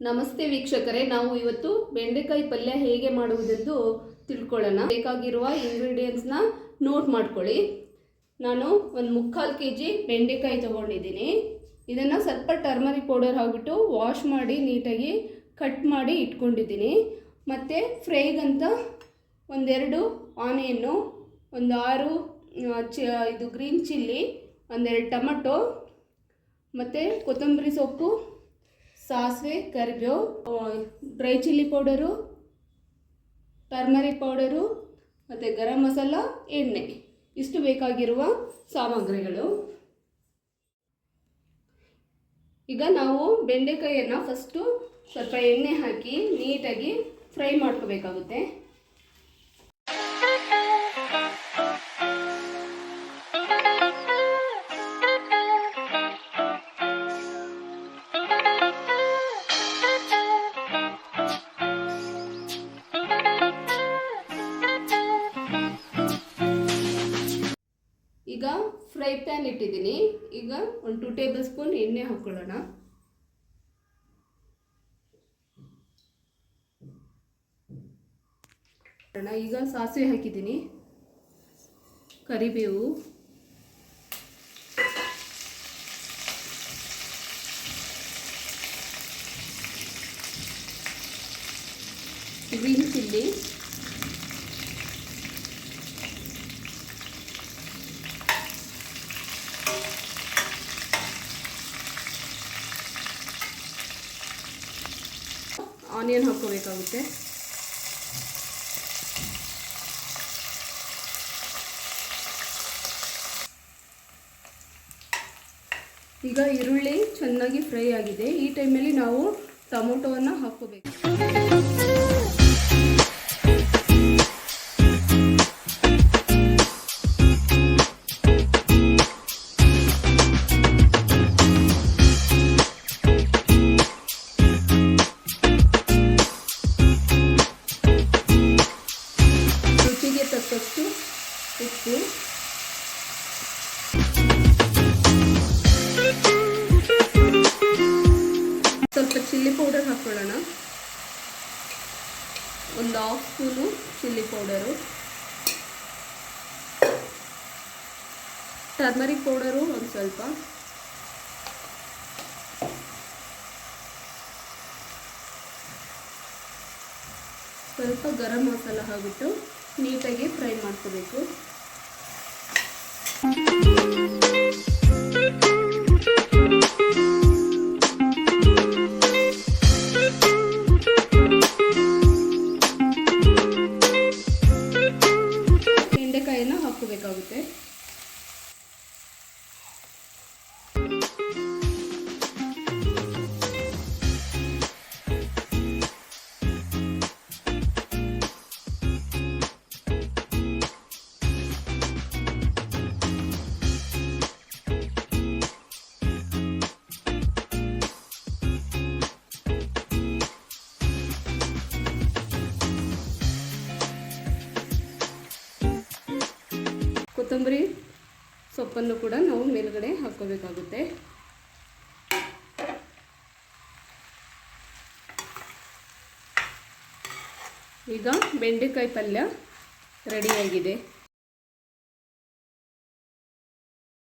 ನಮಸ್ತೆ ವೀಕ್ಷಕರೇ, ನಾವು ಇವತ್ತು ಬೆಂಡೆಕಾಯಿ ಪಲ್ಯ ಹೇಗೆ ಮಾಡುವುದೆಂದು ತಿಳ್ಕೊಳ್ಳೋಣ. ಬೇಕಾಗಿರುವ ಇಂಗ್ರೀಡಿಯೆಂಟ್ಸ್ನ ನೋಟ್ ಮಾಡ್ಕೊಳ್ಳಿ. ನಾನು ಒಂದು 3/4 kg ಬೆಂಡೆಕಾಯಿ ತಗೊಂಡಿದ್ದೀನಿ. ಇದನ್ನು ಸ್ವಲ್ಪ ಟರ್ಮರಿಕ್ ಪೌಡರ್ ಹಾಕಿಬಿಟ್ಟು ವಾಶ್ ಮಾಡಿ ನೀಟಾಗಿ ಕಟ್ ಮಾಡಿ ಇಟ್ಕೊಂಡಿದ್ದೀನಿ. ಮತ್ತು ಫ್ರೈಗಂತ ಒಂದೆರಡು ಆನಿಯನ್ನು, ಒಂದು 6 ಇದು ಗ್ರೀನ್ ಚಿಲ್ಲಿ, ಒಂದೆರಡು ಟೊಮಟೊ, ಮತ್ತು ಕೊತ್ತಂಬರಿ ಸೊಪ್ಪು, ಸಾಸಿವೆ, ಕರಿಬೇವು, dry chilli powder, turmeric powder, ಮತ್ತು ಗರಂ ಮಸಾಲ, ಎಣ್ಣೆ. ಇಷ್ಟು ಬೇಕಾಗಿರುವ ಸಾಮಗ್ರಿಗಳು. ಈಗ ನಾವು ಬೆಂಡೆಕಾಯಿಯನ್ನು ಫಸ್ಟು ಸ್ವಲ್ಪ ಎಣ್ಣೆ ಹಾಕಿ ನೀಟಾಗಿ ಫ್ರೈ ಮಾಡ್ಕೋಬೇಕಾಗುತ್ತೆ. ಈಗ ಫ್ರೈ ಪ್ಯಾನ್ ಇಟ್ಟಿದ್ದೀನಿ. ಈಗ ಒಂದು 2 ಟೇಬಲ್ ಸ್ಪೂನ್ ಎಣ್ಣೆ ಹಾಕೊಳ್ಳೋಣ. ಈಗ ಸಾಸಿವೆ ಹಾಕಿದ್ದೀನಿ, ಕರಿಬೇವು, ಗ್ರೀನ್ ಚಿಲ್ಲಿ, ಆನಿಯನ್ ಹಾಕೋಬೇಕಾಗುತ್ತೆ. ಈಗ ಈರುಳ್ಳಿ ಚೆನ್ನಾಗಿ ಫ್ರೈ ಆಗಿದೆ. ಈ ಟೈಮಲ್ಲಿ ನಾವು ಟೊಮೊಟೊವನ್ನು ಹಾಕೋಬೇಕು. ರುಚಿಗೆ ತಕ್ಕಷ್ಟು ಉಪ್ಪು, ಸ್ವಲ್ಪ ಚಿಲ್ಲಿ ಪೌಡರ್ ಹಾಕೊಳ್ಳೋಣ. ಒಂದು 1/2 spoon chilli powder, turmeric powder ಒಂದು ಸ್ವಲ್ಪ, ಸ್ವಲ್ಪ ಗರಂ ಮಸಾಲ ಹಾಕ್ಬಿಟ್ಟು ನೀಟಾಗಿ ಫ್ರೈ ಮಾಡ್ಕೋಬೇಕು. ಬೆಂಡೆಕಾಯಿನ ಹಾಕೋಬೇಕಾಗುತ್ತೆ. ಕೊತ್ತಂಬರಿ ಸೊಪ್ಪನ್ನು ಕೂಡ ನಾವು ಮೇಲ್ಗಡೆ ಹಾಕೋಬೇಕಾಗುತ್ತೆ. ಈಗ ಬೆಂಡೆಕಾಯಿ ಪಲ್ಯ ರೆಡಿಯಾಗಿದೆ.